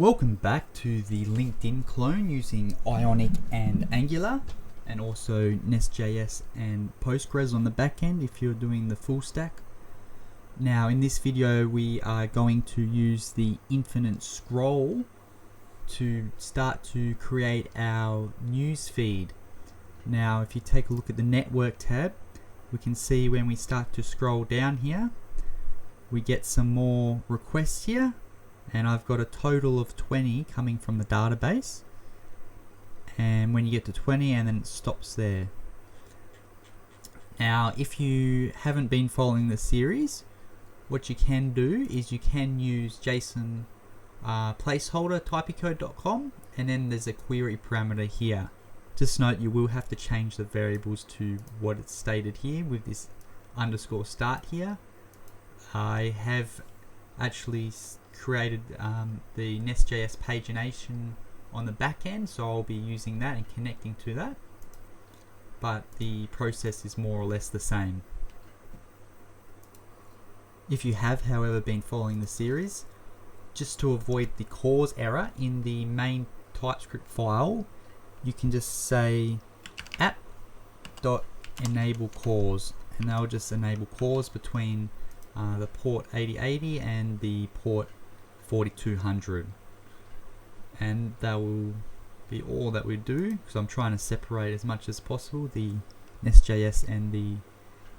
Welcome back to the LinkedIn clone using Ionic and Angular, and also Nest.js and Postgres on the backend if you're doing the full stack. Now in this video we are going to use the infinite scroll to start to create our news feed. Now if you take a look at the network tab, we can see when we start to scroll down here, we get some more requests here. And I've got a total of 20 coming from the database, and when you get to 20 and then it stops there. Now if you haven't been following the series, what you can do is you can use JSON placeholder typicode.com, and then there's a query parameter here. Just note you will have to change the variables to what it's stated here with this underscore start here. I have actually created the Nest.js Pagination on the back end, so I'll be using that and connecting to that, but the process is more or less the same. If you have however been following the series, just to avoid the cause error in the main TypeScript file, you can just say app.enable cause, and that'll just enable cause between the port 8080 and the port 4200, and that will be all that we do, because I'm trying to separate as much as possible the Nest.js and the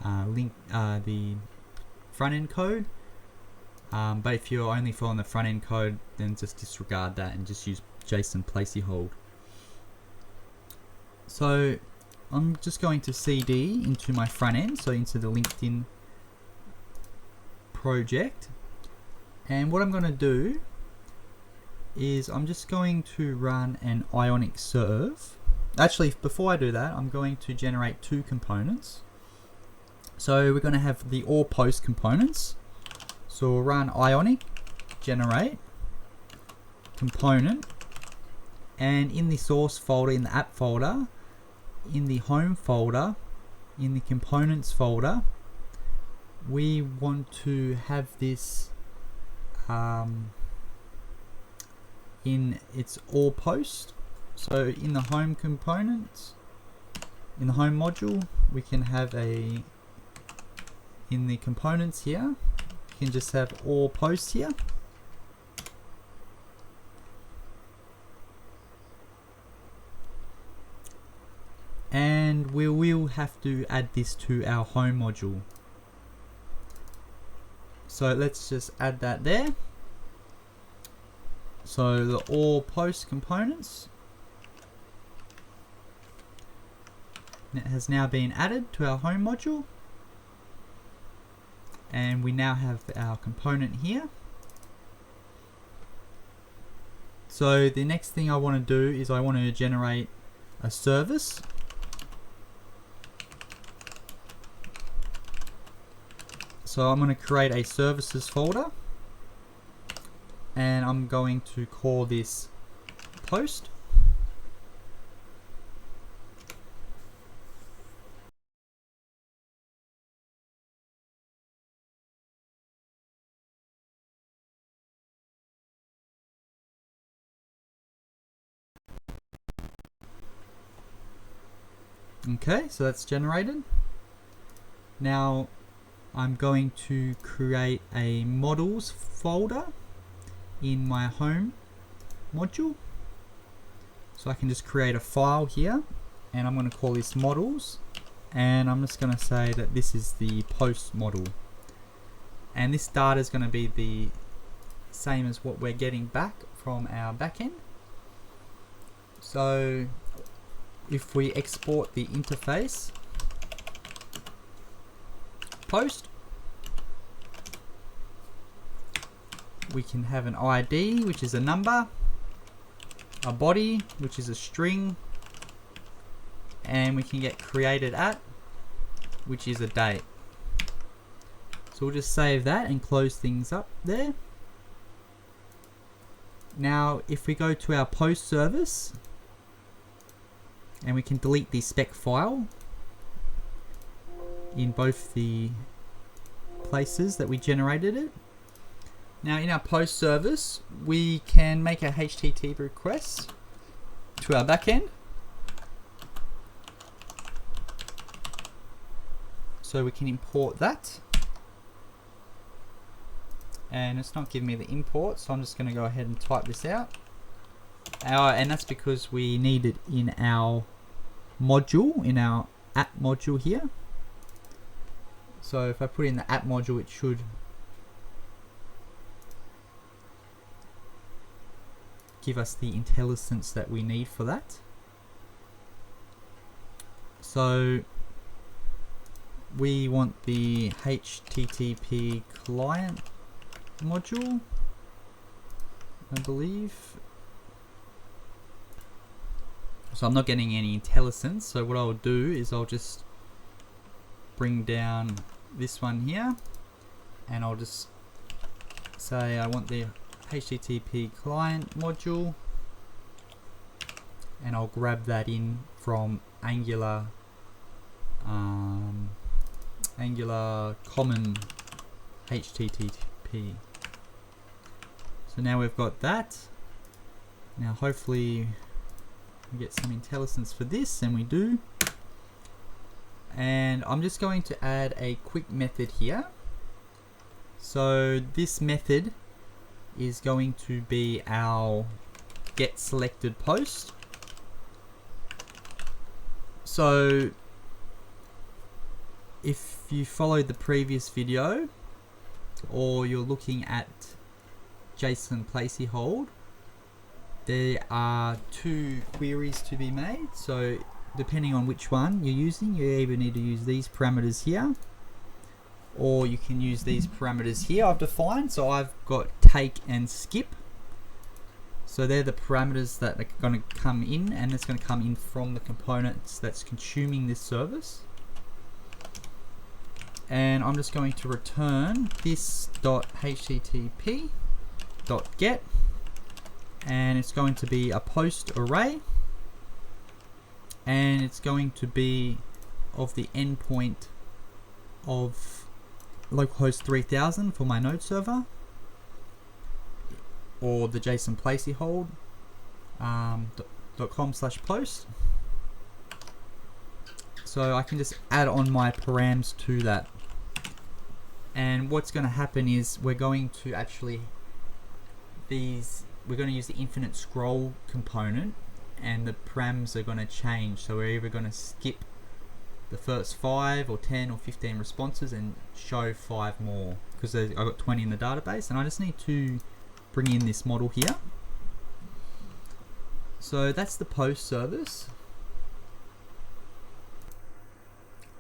the front end code. But if you're only following the front end code, then just disregard that and just use JSON placeholder. So I'm just going to CD into my front end, so into the LinkedIn project, and what I'm going to do is I'm just going to run an Ionic serve. Actually, before I do that, I'm going to generate two components. So we're going to have the AllPost components. So we'll run Ionic generate component, and in the source folder, in the app folder, in the home folder, in the components folder, we want to have this in its AllPost. So in the home components, in the home module, we can have in the components here, you can just have AllPost here. And we will have to add this to our home module. So let's just add that there. So the AllPost components, it has now been added to our home module, and we now have our component here. So the next thing I want to do is I want to generate a service. So I'm going to create a services folder, and I'm going to call this post. Okay, so that's generated. Now I'm going to create a models folder in my home module. So I can just create a file here, and I'm going to call this models, and I'm just going to say that this is the post model, and this data is going to be the same as what we're getting back from our backend. So if we export the interface post, we can have an ID, which is a number, a body, which is a string, and we can get created at, which is a date. So we'll just save that and close things up there. Now if we go to our post service, and we can delete the spec file in both the places that we generated it. Now in our post service, we can make a HTTP request to our backend. So we can import that. And it's not giving me the import, so I'm just going to go ahead and type this out. And that's because we need it in our module, in our app module here. So if I put in the app module, it should give us the IntelliSense that we need for that. So we want the HTTP client module, I believe. So I'm not getting any IntelliSense, so what I'll do is I'll just bring down this one here, and I'll just say I want the HTTP client module, and I'll grab that in from Angular common HTTP. So now we've got that. Now hopefully we get some IntelliSense for this, and we do. And I'm just going to add a quick method here. So this method is going to be our get selected post. So if you followed the previous video, or you're looking at JSON placey hold, there are two queries to be made. So depending on which one you're using, you either need to use these parameters here, or you can use these parameters here I've defined. So I've got take and skip. So they're the parameters that are going to come in, and it's going to come in from the components that's consuming this service. And I'm just going to return this.http.get, and it's going to be a post array, and it's going to be of the endpoint of localhost 3000 for my node server, or the JSON placey hold .com/post. So I can just add on my params to that. And what's going to happen is we're going to actually use the infinite scroll component, and the params are going to change. So we're either going to skip the first 5 or 10 or 15 responses and show 5 more, because I've got 20 in the database, and I just need to bring in this model here. So that's the post service,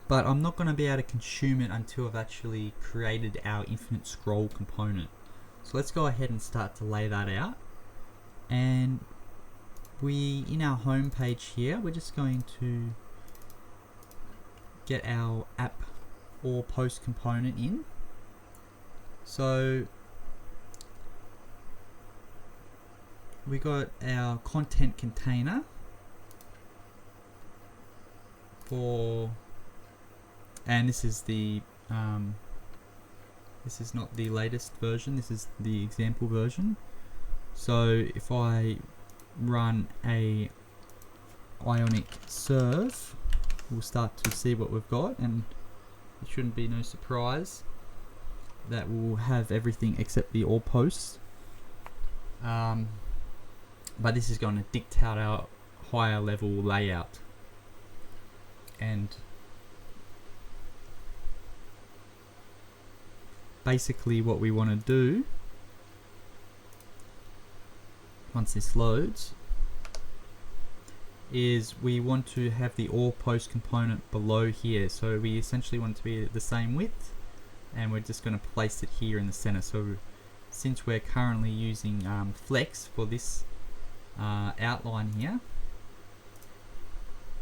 but I'm not going to be able to consume it until I've actually created our infinite scroll component. So let's go ahead and start to lay that out. And in our home page here, we're just going to get our app or post component in. So we got our content container and this is the this is not the latest version, this is the example version. So if I run a Ionic serve, we'll start to see what we've got, and it shouldn't be no surprise that we'll have everything except the AllPost. But this is going to dictate our higher level layout. And basically what we want to do, once this loads, is we want to have the AllPost component below here. So we essentially want it to be the same width, and we're just going to place it here in the center. So since we're currently using Flex for this outline here,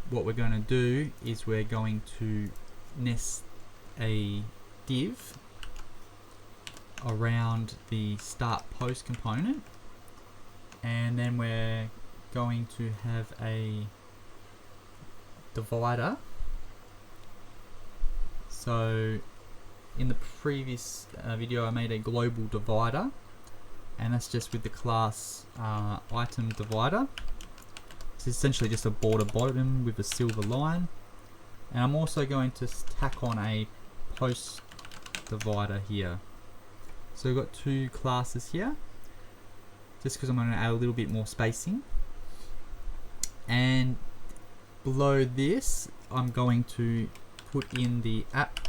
what we're going to do is we're going to nest a div around the start post component, and then we're going to have a divider. So in the previous video I made a global divider and that's just with the class item divider. It's essentially just a border bottom with a silver line, and I'm also going to tack on a post divider here. So we've got two classes here, just because I'm going to add a little bit more spacing. And below this, I'm going to put in the app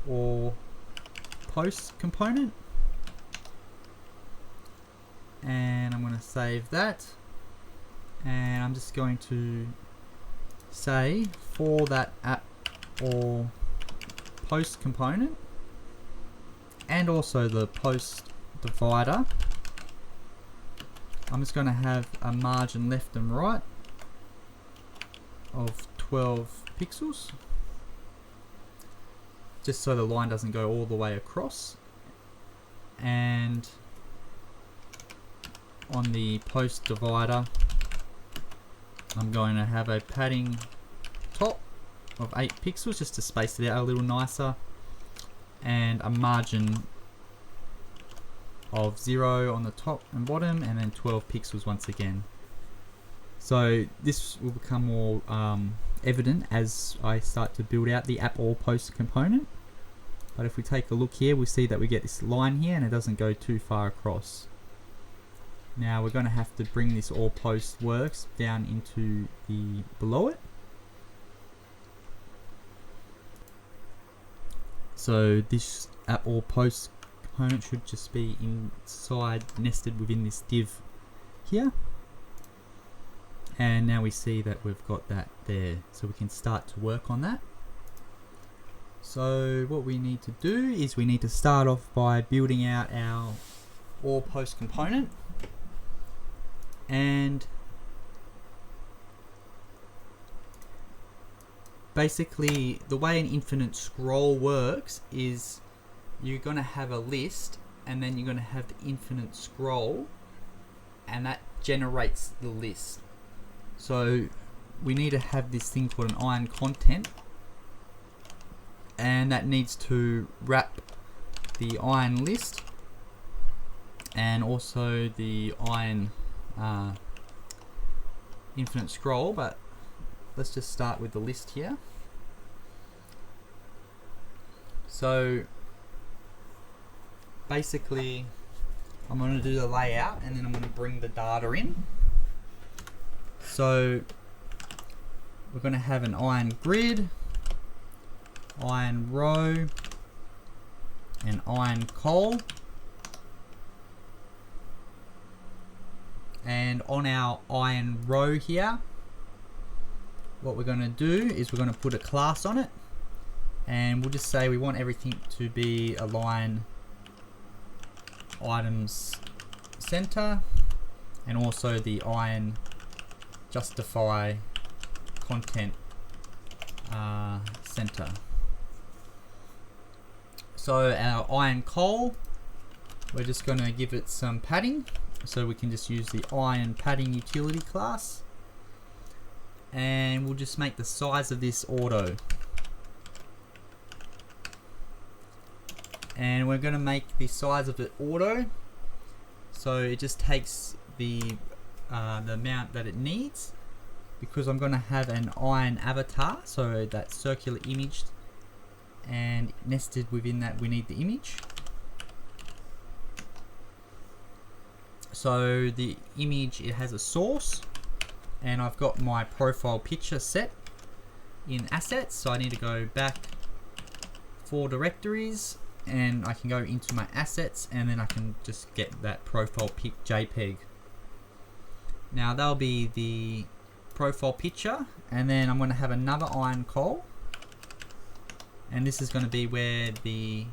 or post component, and I'm going to save that, and I'm just going to say for that app or post component and also the post divider, I'm just going to have a margin left and right of 12 pixels, just so the line doesn't go all the way across. And on the post divider, I'm going to have a padding top of 8 pixels just to space it out a little nicer, and a margin of 0 on the top and bottom, and then 12 pixels once again. So this will become more evident as I start to build out the app or post component. But if we take a look here, we see that we get this line here and it doesn't go too far across. Now we're going to have to bring this all post works down into the below it. So this app or post component should just be inside, nested within this div here. And now we see that we've got that there, so we can start to work on that. So what we need to do is we need to start off by building out our AllPost component, and basically the way an infinite scroll works is you're going to have a list and then you're going to have the infinite scroll, and that generates the list. So we need to have this thing called an ion content, and that needs to wrap the ion list and also the ion infinite scroll. But let's just start with the list here. So basically I'm going to do the layout and then I'm going to bring the data in. So we're going to have an ion grid, ion row, and ion col. And on our ion row here, what we're going to do is we're going to put a class on it, and we'll just say we want everything to be align items center, and also the ion justify content center. So our ion col, we're just going to give it some padding, so we can just use the ion padding utility class, and we'll just make the size of this auto, and we're going to make the size of it auto, so it just takes the amount that it needs, because I'm going to have an ion avatar, so that circular image, and nested within that we need the image. So the image, it has a source, and I've got my profile picture set in assets, so I need to go back 4 directories, and I can go into my assets, and then I can just get that profile pic JPEG. Now that'll be the profile picture, and then I'm going to have another ion col, and this is going to be where the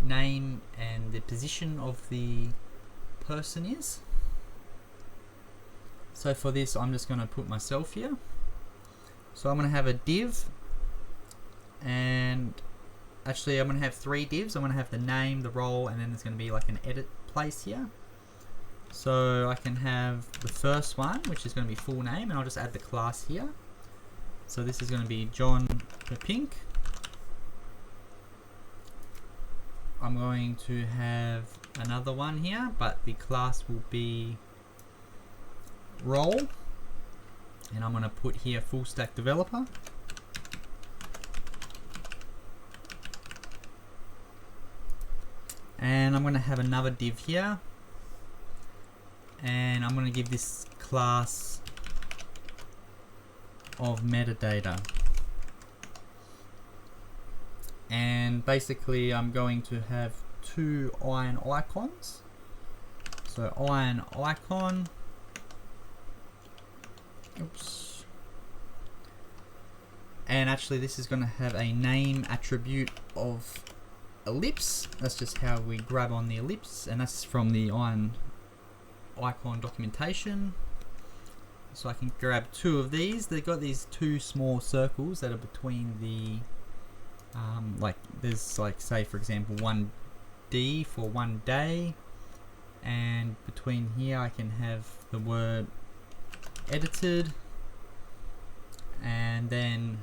name and the position of the person is. So for this, I'm just going to put myself here. So I'm going to have a div, and actually I'm going to have 3 divs. I'm going to have the name, the role, and then there's going to be like an edit place here. So I can have the first one, which is going to be full name, and I'll just add the class here. So this is going to be John Pink. I'm going to have another one here, but the class will be role, and I'm going to put here full stack developer. And I'm going to have another div here, and I'm going to give this class of metadata. And basically I'm going to have two iron icons. So iron icon, oops. And actually this is going to have a name attribute of ellipse. That's just how we grab on the ellipse, and that's from the iron icon documentation. So I can grab two of these. They've got these two small circles that are between the like there's like, say for example 1D for 1 day, and between here I can have the word edited, and then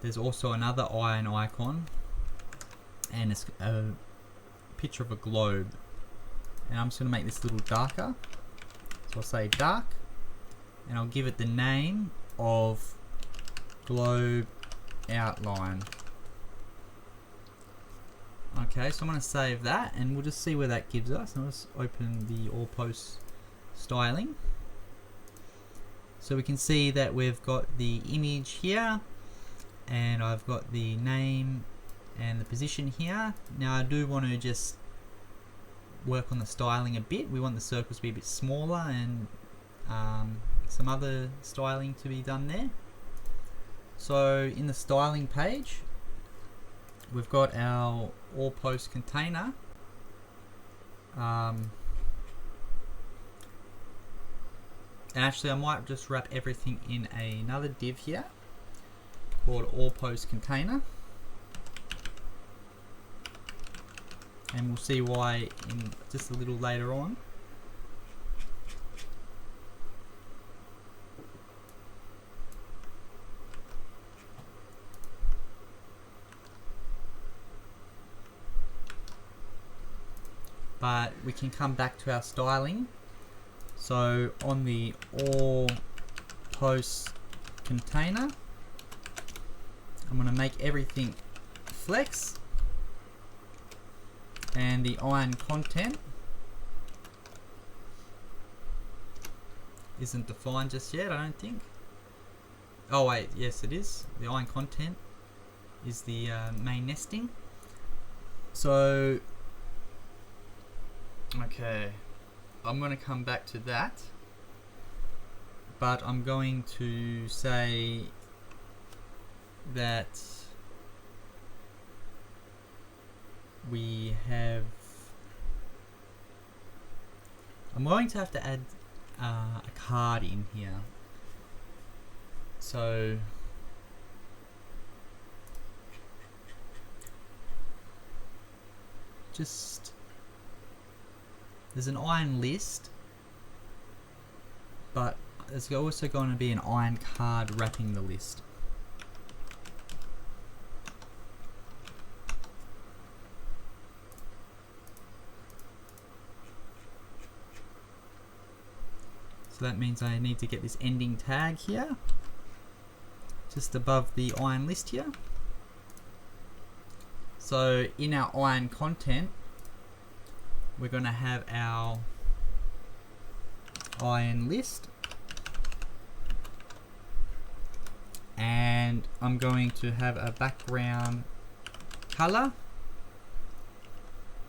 there's also another iron icon, and it's a picture of a globe, and I'm just going to make this a little darker. So I'll say dark, and I'll give it the name of globe outline. Okay, so I'm going to save that, and we'll just see where that gives us. I'll just open the AllPost styling. So we can see that we've got the image here, and I've got the name and the position here. Now I do want to just work on the styling a bit. We want the circles to be a bit smaller, and some other styling to be done there. So in the styling page, we've got our AllPost container. And actually I might just wrap everything in another div here called AllPost container. And we'll see why in just a little later on. But we can come back to our styling. So on the AllPost container, I'm going to make everything flex, and the iron content isn't defined just yet, I don't think. Oh wait, yes it is. The iron content is the main nesting. So okay, I'm going to come back to that, but I'm going to say that I'm going to have to add a card in here. So just, there's an iron list, but there's also going to be an iron card wrapping the list. So that means I need to get this ending tag here, just above the iron list here. So in our iron content, we're going to have our iron list, and I'm going to have a background color,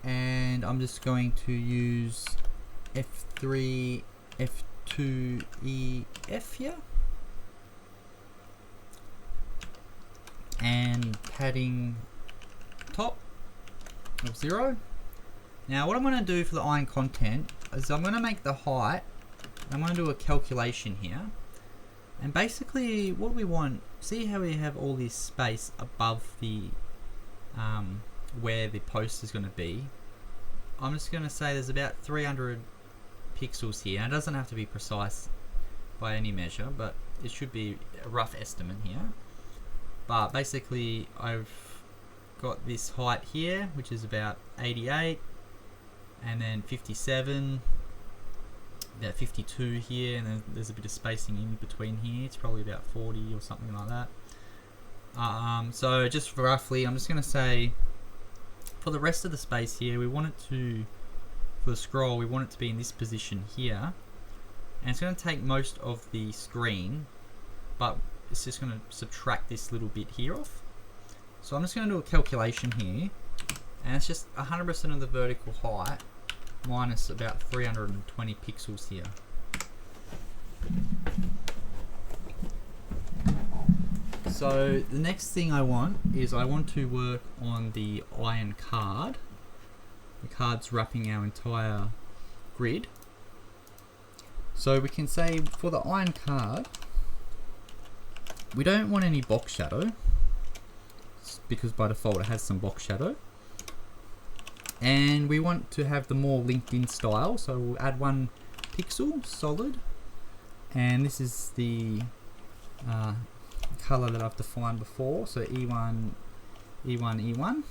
and I'm just going to use F3, F2, EF here, and padding top of 0. Now what I'm going to do for the iron content is I'm going to make the height, I'm going to do a calculation here, and basically what we want, see how we have all this space above the where the post is going to be. I'm just going to say there's about 300 pixels here, and it doesn't have to be precise by any measure, but it should be a rough estimate here. But basically I've got this height here, which is about 88, and then 57, about 52 here, and then there's a bit of spacing in between here. It's probably about 40 or something like that. So just roughly, I'm just going to say for the rest of the space here, we want it to, for the scroll, we want it to be in this position here, and it's going to take most of the screen, but it's just going to subtract this little bit here off. So I'm just going to do a calculation here, and it's just 100% of the vertical height minus about 320 pixels here. So the next thing I want is I want to work on the iron card. The card's wrapping our entire grid. So we can say for the iron card, we don't want any box shadow, because by default it has some box shadow. And we want to have the more linked in style, so we'll add 1 pixel solid, and this is the color that I've defined before, so E1, E1, E1,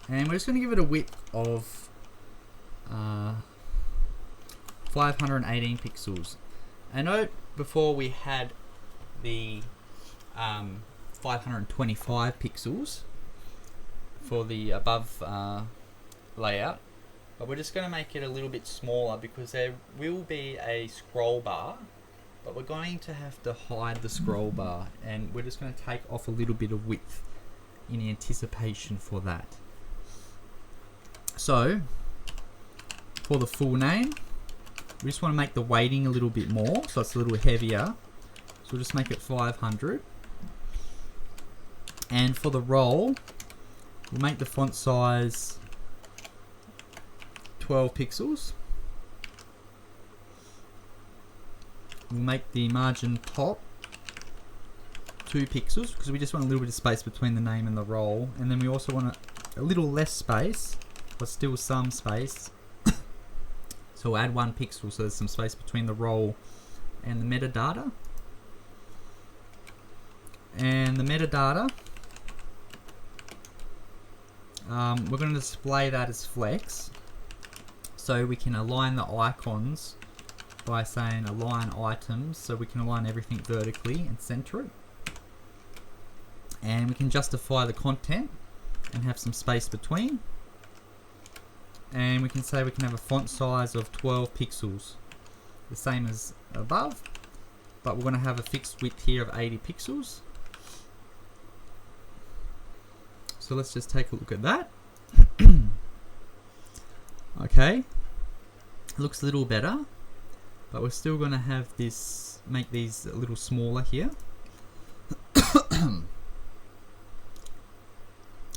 and we're just going to give it a width of 518 pixels. I know before we had the 525 pixels for the above layout, but we're just going to make it a little bit smaller because there will be a scroll bar, but we're going to have to hide the scroll bar, and we're just going to take off a little bit of width in anticipation for that. So for the full name, we just want to make the weighting a little bit more, so it's a little heavier, so we'll just make it 500. And for the role, we'll make the font size 12 pixels. We'll make the margin top 2 pixels because we just want a little bit of space between the name and the role. And then we also want a little less space, but still some space. So we'll add 1 pixel so there's some space between the role and the metadata. And the metadata, we're going to display that as flex, so we can align the icons by saying align items, so we can align everything vertically and center it. And we can justify the content and have some space between. And we can say we can have a font size of 12 pixels, the same as above, but we're going to have a fixed width here of 80 pixels. So let's just take a look at that. Okay, looks a little better, but we're still going to have this, make these a little smaller here.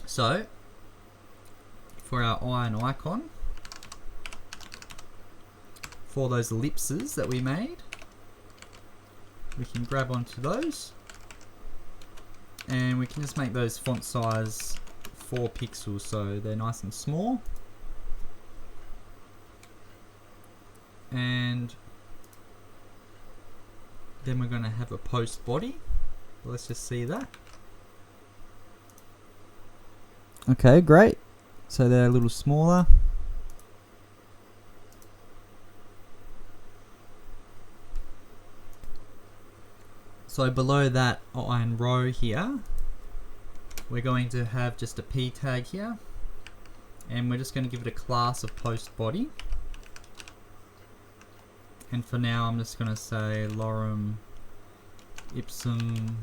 So for our iron icon, for those ellipses that we made, we can grab onto those, and we can just make those font size 4 pixels, so they're nice and small. And then we're going to have a post body. Let's just see that. Okay, great. So they're a little smaller. So below that iron row here, we're going to have just a p tag here, and we're just going to give it a class of post body. And for now, I'm just going to say lorem ipsum,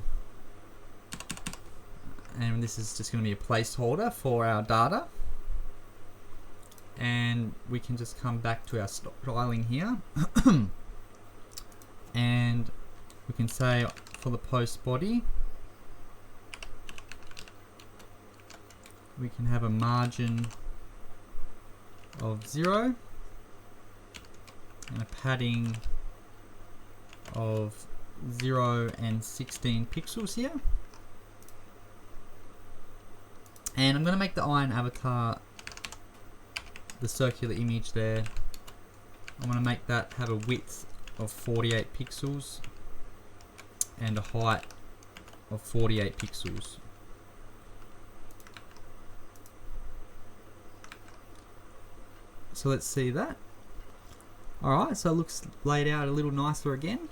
and this is just going to be a placeholder for our data. And we can just come back to our styling here, and we can say for the post body, we can have a margin of 0 and a padding of 0 and 16 pixels here. And I'm going to make the iron avatar, the circular image there, I'm going to make that have a width of 48 pixels and a height of 48 pixels. So let's see that. Alright, so it looks laid out a little nicer again.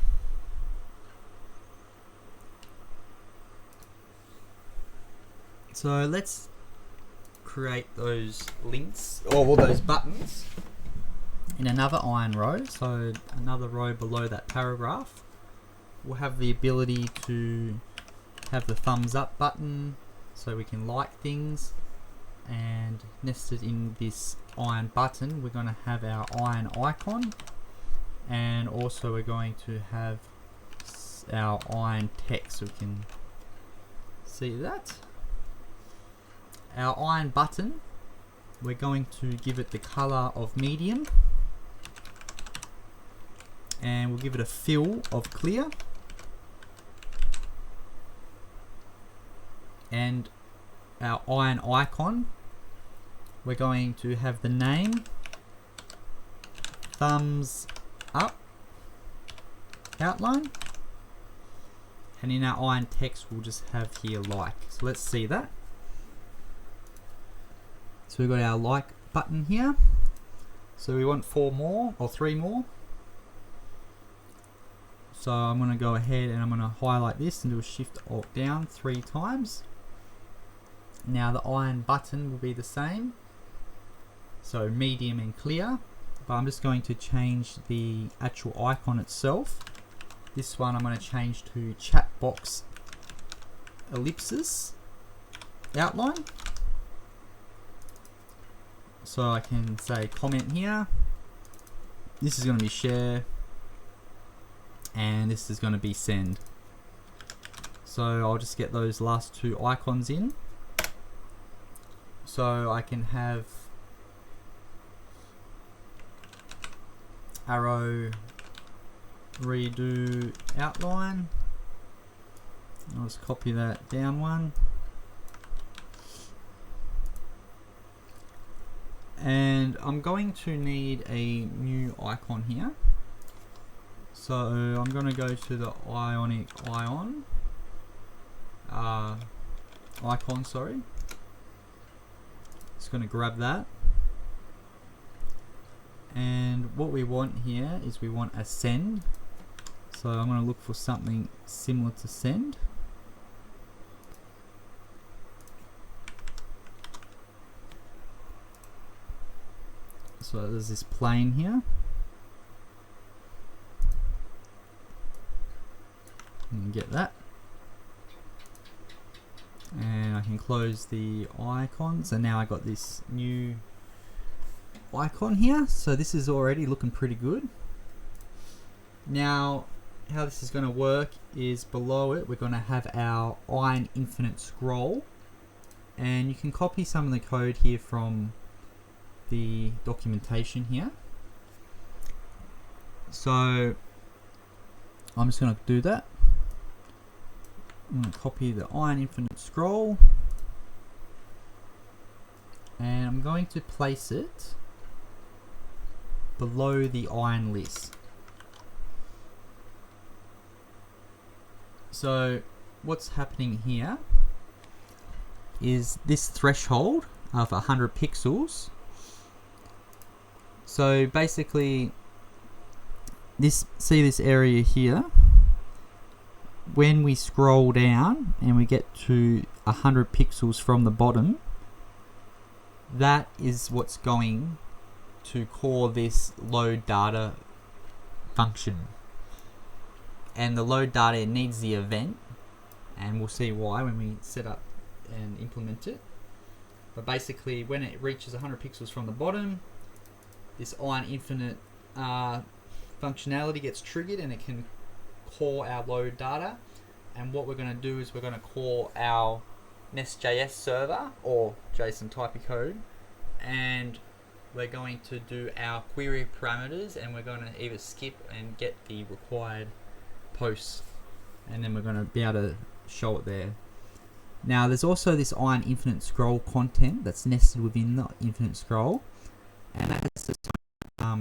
So let's create those links, or all those buttons, in another iron row. So another row below that paragraph. We'll have the ability to have the thumbs up button so we can like things, and nested in this iron button we're going to have our iron icon, and also we're going to have our iron text so we can see that. Our iron button, we're going to give it the color of medium, and we'll give it a fill of clear, and our iron icon, we're going to have the name, thumbs up outline, and in our iron text we'll just have here like. So let's see that. So we've got our like button here. So we want 4 more or 3 more. So I'm going to go ahead and I'm going to highlight this and do a Shift Alt down 3 times. Now the iron button will be the same. So medium and clear. But I'm just going to change the actual icon itself. This one I'm going to change to chat box ellipsis outline. So I can say comment here. This is going to be share, and this is going to be send. So I'll just get those last 2 icons in. So I can have arrow redo outline. I'll just copy that down one. And I'm going to need a new icon here. So I'm going to go to the Ionic icon, sorry. Just going to grab that. And what we want here is we want a send. So I'm going to look for something similar to send. So there's this plane here. And get that. And I can close the icon. So now I got this new icon here. So this is already looking pretty good. Now how this is going to work is below it we're going to have our iron infinite scroll. And you can copy some of the code here from the documentation here. So I'm just going to do that. I'm going to copy the iron infinite scroll, and I'm going to place it below the iron list. So what's happening here is this threshold of 100 pixels. So basically, see this area here. When we scroll down and we get to 100 pixels from the bottom, that is what's going to call this load data function. And the load data needs the event, and we'll see why when we set up and implement it. But basically, when it reaches 100 pixels from the bottom, this iron infinite functionality gets triggered and it can call our load data. And what we're going to do is we're going to call our Nest.js server or JSON type of code, and we're going to do our query parameters, and we're going to either skip and get the required posts, and then we're going to be able to show it there. Now there's also this iron infinite scroll content that's nested within the infinite scroll, and that's the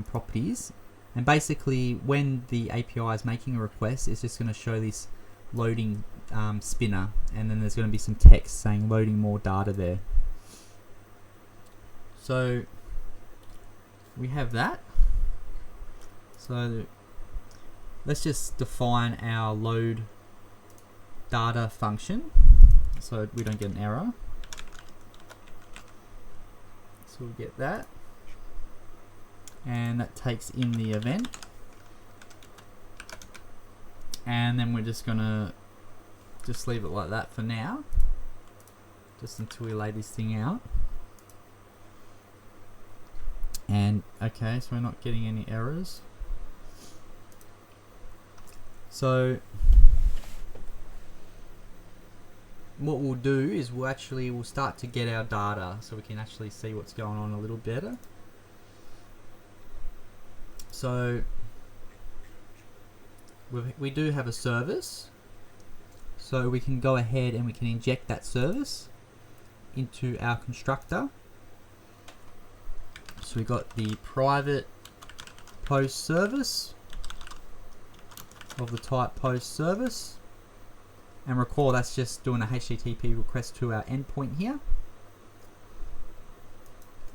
properties. And basically when the API is making a request, it's just going to show this loading spinner, and then there's going to be some text saying loading more data there. So we have that. So let's just define our load data function so we don't get an error. So we'll get that, and that takes in the event, and then we're just gonna leave it like that for now, just until we lay this thing out. And okay, so we're not getting any errors. So what we'll do is we'll start to get our data so we can actually see what's going on a little better. So we do have a service, so we can go ahead and we can inject that service into our constructor. So we got the private post service of the type post service, and recall that's just doing a HTTP request to our endpoint here,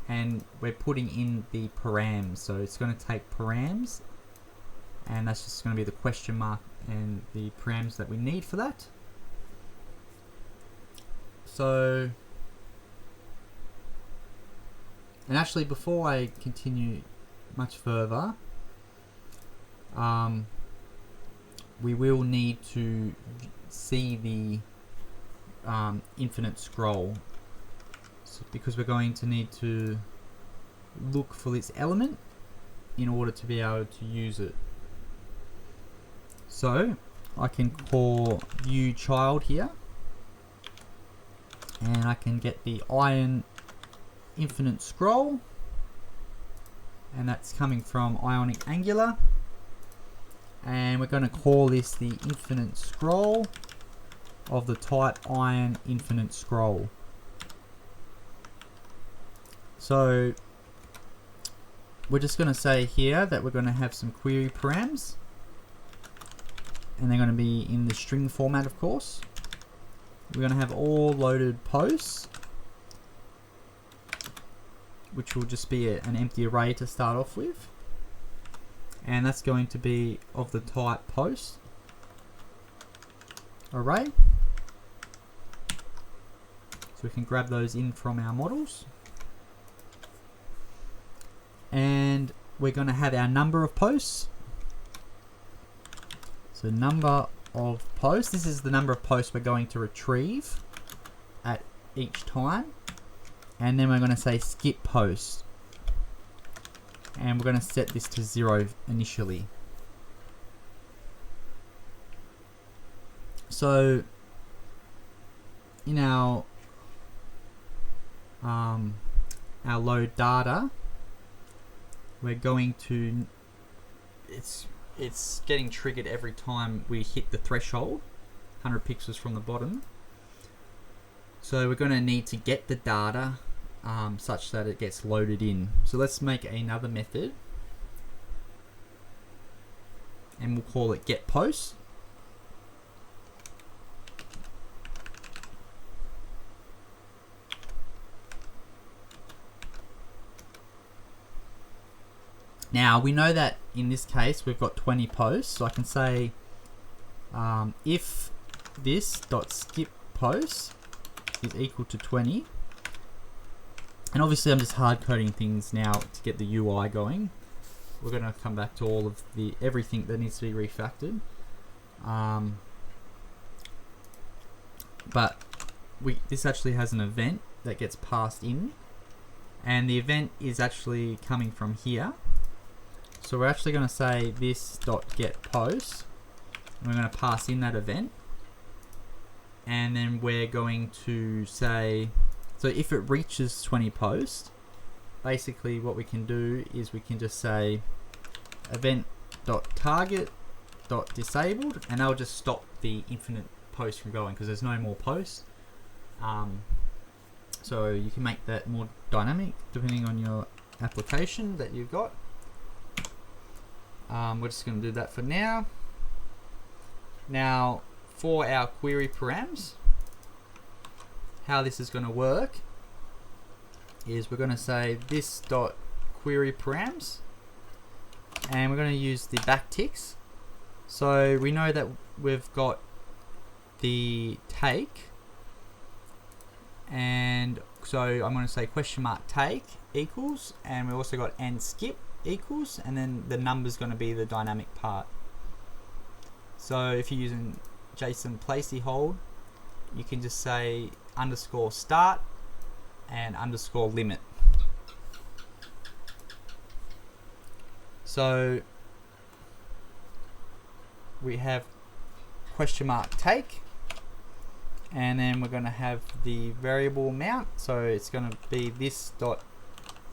and we're putting in the params. So it's going to take params, and that's just going to be the question mark and the params that we need for that. So, and actually before I continue much further, we will need to see the infinite scroll, so because we're going to need to look for this element in order to be able to use it. So I can call view child here, and I can get the Ion infinite scroll, and that's coming from Ionic Angular, and we're going to call this the infinite scroll of the type Ion infinite scroll. So we're just going to say here that we're going to have some query params, and they're going to be in the string format, of course. We're going to have all loaded posts, which will just be an empty array to start off with, and that's going to be of the type post array. So we can grab those in from our models, and we're going to have our number of posts. So number of posts, this is the number of posts we're going to retrieve at each time. And then we're going to say skip post, and we're going to set this to 0 initially. So in our load data, we're going to, it's getting triggered every time we hit the threshold, 100 pixels from the bottom. So we're going to need to get the data such that it gets loaded in. So let's make another method, and we'll call it get post. Now we know that in this case we've got 20 posts, so I can say if this dot skip post is equal to 20, and obviously I'm just hard coding things now to get the UI going. We're going to come back to all of everything that needs to be refactored, but this actually has an event that gets passed in, and the event is actually coming from here. So we're actually going to say this dot get post, and we're going to pass in that event, and then we're going to say, so if it reaches 20 posts, basically what we can do is we can just say event dot target dot disabled, and that'll just stop the infinite post from going because there's no more posts. So you can make that more dynamic depending on your application that you've got. We're just going to do that for now. Now for our query params, how this is going to work is we're going to say this dot query params, and we're going to use the backticks. So we know that we've got the take, and so I'm going to say question mark take equals, and we also got and skip equals, and then the number's going to be the dynamic part. So if you're using JSON placey hold, you can just say underscore start and underscore limit. So we have question mark take, and then we're going to have the variable amount, so it's going to be this dot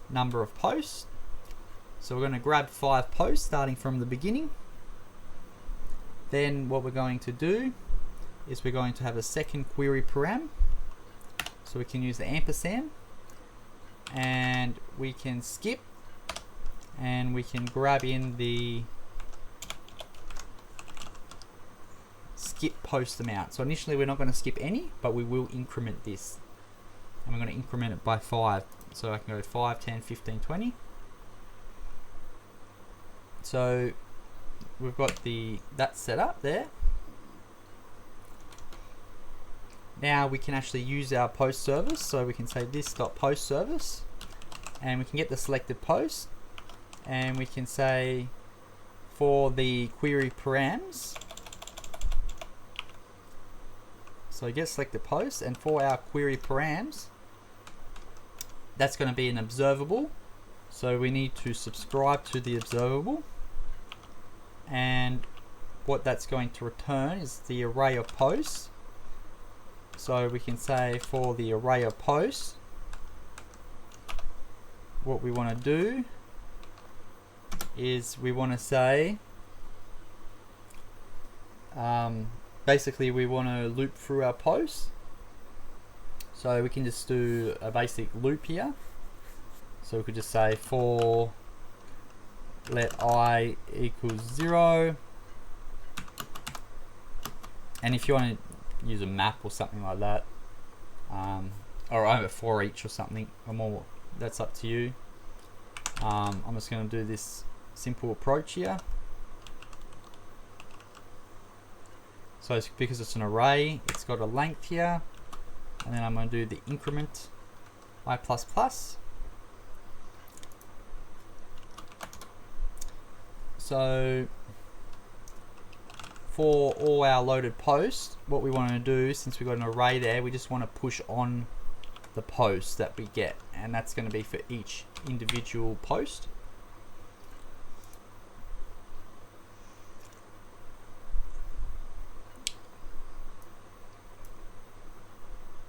number of posts. So we're going to grab 5 posts starting from the beginning. Then what we're going to do is we're going to have a second query param, so we can use the ampersand, and we can skip, and we can grab in the skip post amount. So initially we're not going to skip any, but we will increment this, and we're going to increment it by 5. So I can go 5, 10, 15, 20. So we've got that set up there. Now we can actually use our post service, so we can say this.post service, and we can get the selected post, and we can say for the query params, so get selected post, and for our query params, that's going to be an observable, so we need to subscribe to the observable, and what that's going to return is the array of posts. So we can say for the array of posts, what we want to do is we want to say basically we want to loop through our posts. So we can just do a basic loop here. So we could just say for let I equals 0, and if you want to use a map or something like that, or over for each or something, or more, that's up to you. I'm just going to do this simple approach here. So it's, because it's an array, it's got a length here, and then I'm going to do the increment I++. So for all our loaded posts, what we want to do, since we've got an array there, we just want to push on the posts that we get, and that's going to be for each individual post.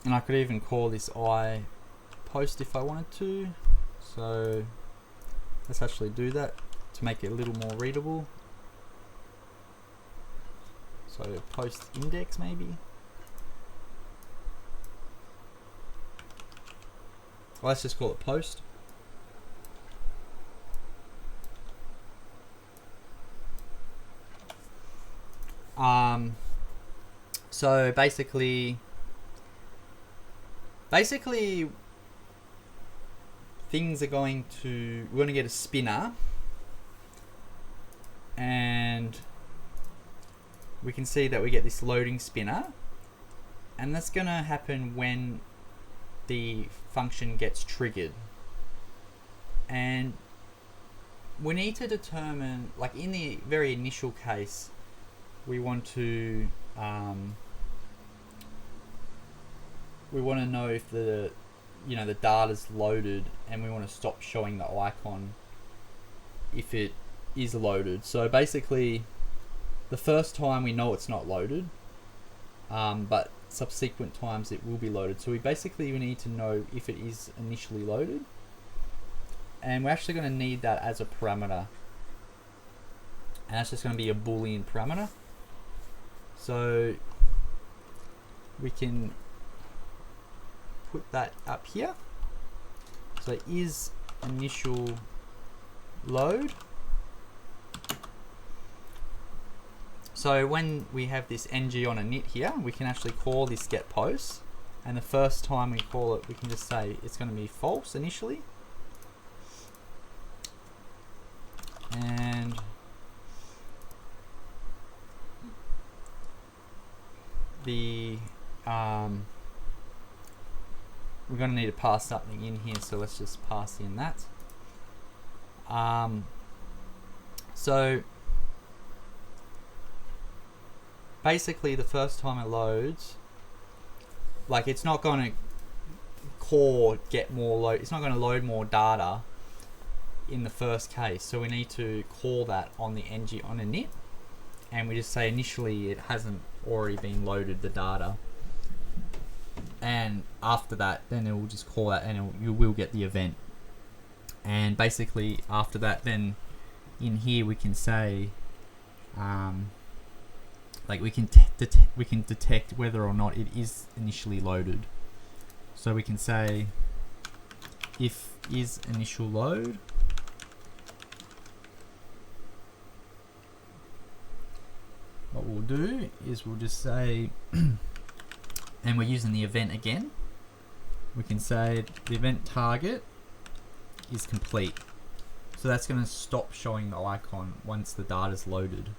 And I could even call this I post if I wanted to. So let's actually do that to make it a little more readable. So post index maybe. Well, let's just call it post. So basically things are going to, we're going to get a spinner, and we can see that we get this loading spinner, and that's going to happen when the function gets triggered. And we need to determine, like in the very initial case, we want to know if the the data's loaded, and we want to stop showing the icon if it is loaded. So basically the first time we know it's not loaded, but subsequent times it will be loaded. So we need to know if it is initially loaded, and we're actually going to need that as a parameter, and that's just going to be a Boolean parameter. So we can put that up here. So is initial load. So when we have this ng on a init here, we can actually call this get post, and the first time we call it, we can just say it's going to be false initially. and the we're going to need to pass something in here, so let's just pass in that. So basically the first time it loads, like it's not going to it's not going to load more data in the first case, so we need to call that on the on init, and we just say initially it hasn't already been loaded the data, and after that then it will just call that and you will get the event. And basically after that, then in here we can say like we can detect whether or not it is initially loaded. So we can say if is initial load, what we'll do is we'll just say and we're using the event again, we can say the event target is complete. So that's going to stop showing the icon once the data is loaded.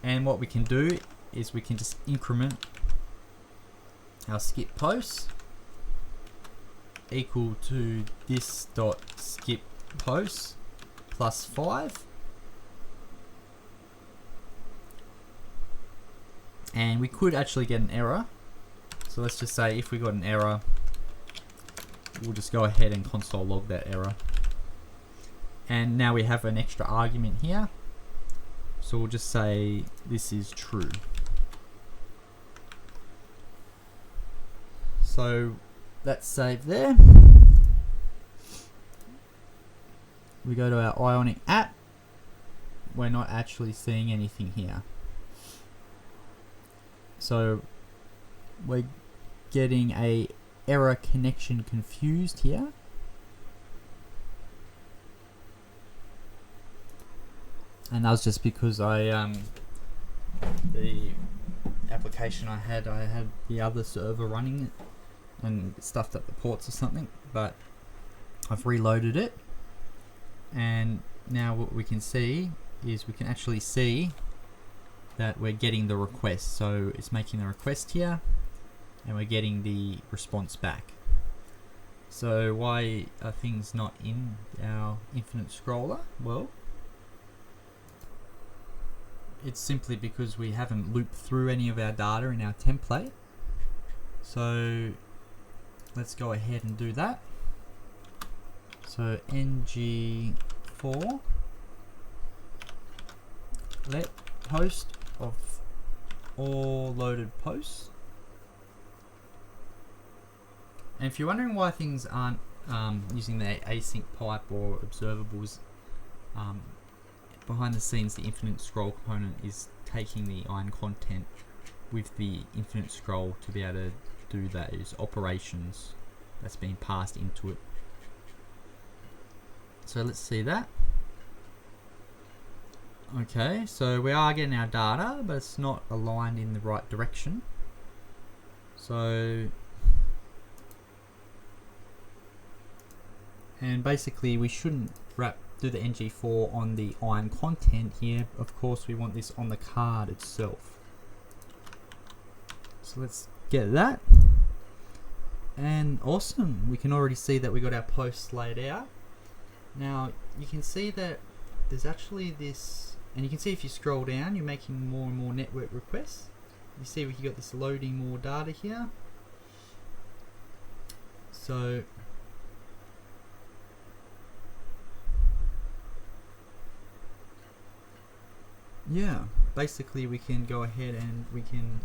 And what we can do is we can just increment our skip post equal to this dot skip post plus 5, and we could actually get an error. So let's just say if we got an error, we'll just go ahead and console log that error. And now we have an extra argument here, so we'll just say this is true. So that's saved there. We go to our Ionic app. We're not actually seeing anything here. So we're getting a error connection confused here. And that was just because the application I had the other server running it and stuffed up the ports or something, but I've reloaded it, and now what we can see is we can actually see that we're getting the request. So it's making the request here and we're getting the response back. So why are things not in our infinite scroller? Well, it's simply because we haven't looped through any of our data in our template. So let's go ahead and do that. So ng4 let post of all loaded posts. And if you're wondering why things aren't using the async pipe or observables, behind the scenes the infinite scroll component is taking the ion content with the infinite scroll to be able to do those operations that's being passed into it. So let's see that. Okay, so we are getting our data, but it's not aligned in the right direction. So, and basically we shouldn't do the ng4 on the ion content here. Of course we want this on the card itself. So let's get that. And awesome, we can already see that we got our posts laid out. Now you can see that there's actually this, and you can see if you scroll down, you're making more and more network requests. You see we got this loading more data here. So yeah, basically we can go ahead and we can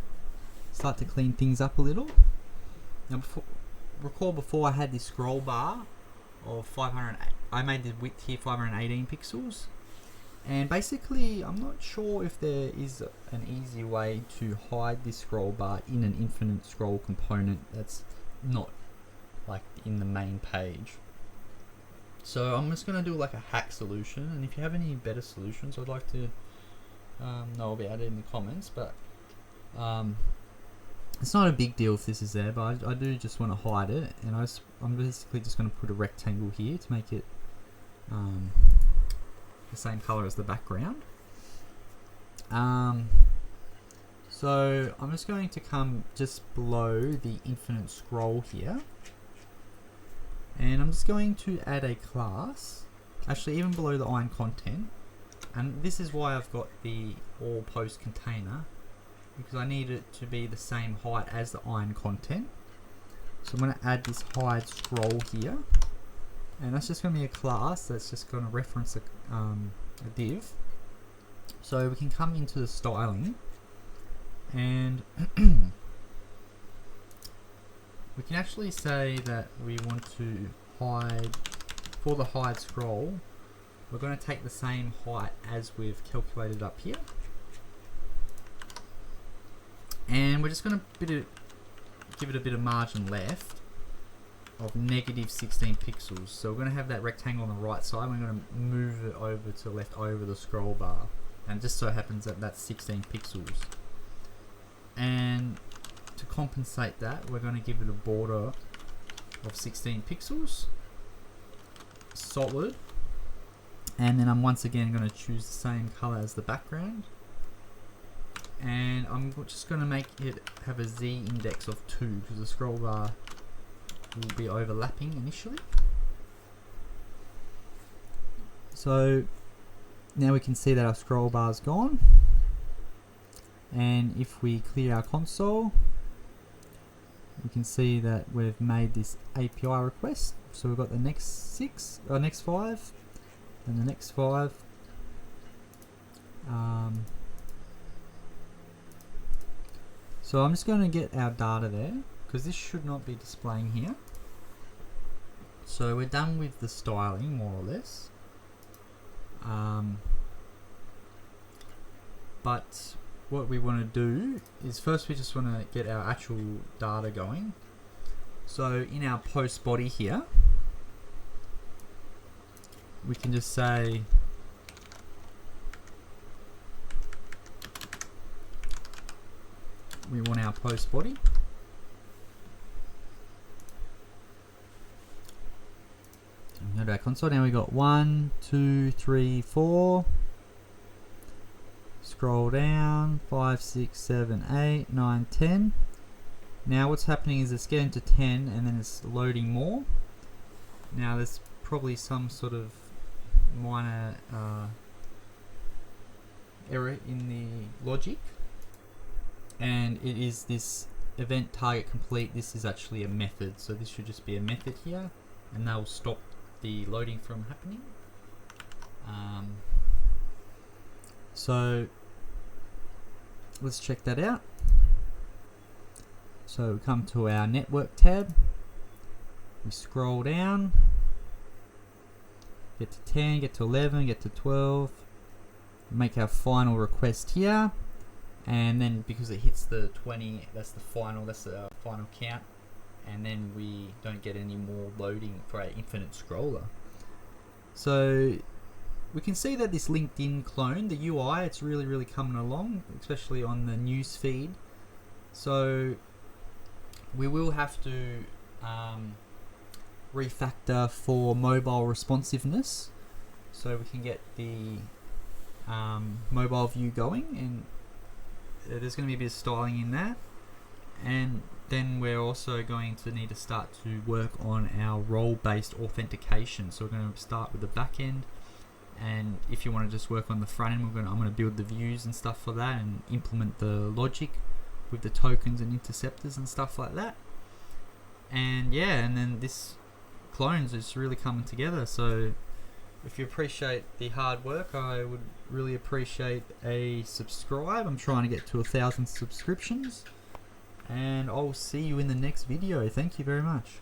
start to clean things up a little. Now recall before I had this scroll bar of 500, I made the width here 518 pixels, and basically I'm not sure if there is an easy way to hide this scroll bar in an infinite scroll component that's not like in the main page. So I'm just going to do like a hack solution, and if you have any better solutions I'd like to know about it in the comments, but it's not a big deal if this is there, but I do just want to hide it, and I'm basically just going to put a rectangle here to make it the same color as the background. So I'm just going to come just below the infinite scroll here, and I'm just going to add a class, actually even below the iron content, and this is why I've got the AllPost container, because I need it to be the same height as the iron content. So I'm going to add this hide scroll here, and that's just going to be a class that's just going to reference a div. So we can come into the styling, and we can actually say that we want to hide, for the hide scroll, we're going to take the same height as we've calculated up here, and we're just going to give it a bit of margin left of -16 pixels. So we're going to have that rectangle on the right side, we're going to move it over to the left over the scroll bar, and just so happens that that's 16 pixels. And to compensate that, we're going to give it a border of 16 pixels solid, and then I'm once again going to choose the same color as the background, and I'm just going to make it have a Z index of 2 because the scroll bar will be overlapping initially. So now we can see that our scroll bar is gone, and if we clear our console, we can see that we've made this API request. So we've got the next 5 and the next 5. So I'm just going to get our data there, because this should not be displaying here. So we're done with the styling more or less. But what we want to do is first we just want to get our actual data going. So in our post body here, we can just say we want our post body. Go to our console. Now we got 1, 2, 3, 4. Scroll down, 5, 6, 7, 8, 9, 10. Now what's happening is it's getting to 10 and then it's loading more. Now there's probably some sort of minor error in the logic, and it is this event target complete. This is actually a method, so this should just be a method here, and that will stop the loading from happening. So let's check that out. So we come to our network tab, we scroll down, get to 10, get to 11, get to 12, make our final request here, and then because it hits the 20, that's the final count, and then we don't get any more loading for our infinite scroller. So we can see that this LinkedIn clone, the UI, it's really coming along, especially on the news feed. So we will have to refactor for mobile responsiveness, so we can get the mobile view going, and there's going to be a bit of styling in that. And then we're also going to need to start to work on our role-based authentication. So we're going to start with the back end, and if you want to just work on the front end, I'm going to build the views and stuff for that, and implement the logic with the tokens and interceptors and stuff like that. And yeah, and then this clones is really coming together. So if you appreciate the hard work, I would really appreciate a subscribe. I'm trying to get to 1,000 subscriptions, and I'll see you in the next video. Thank you very much.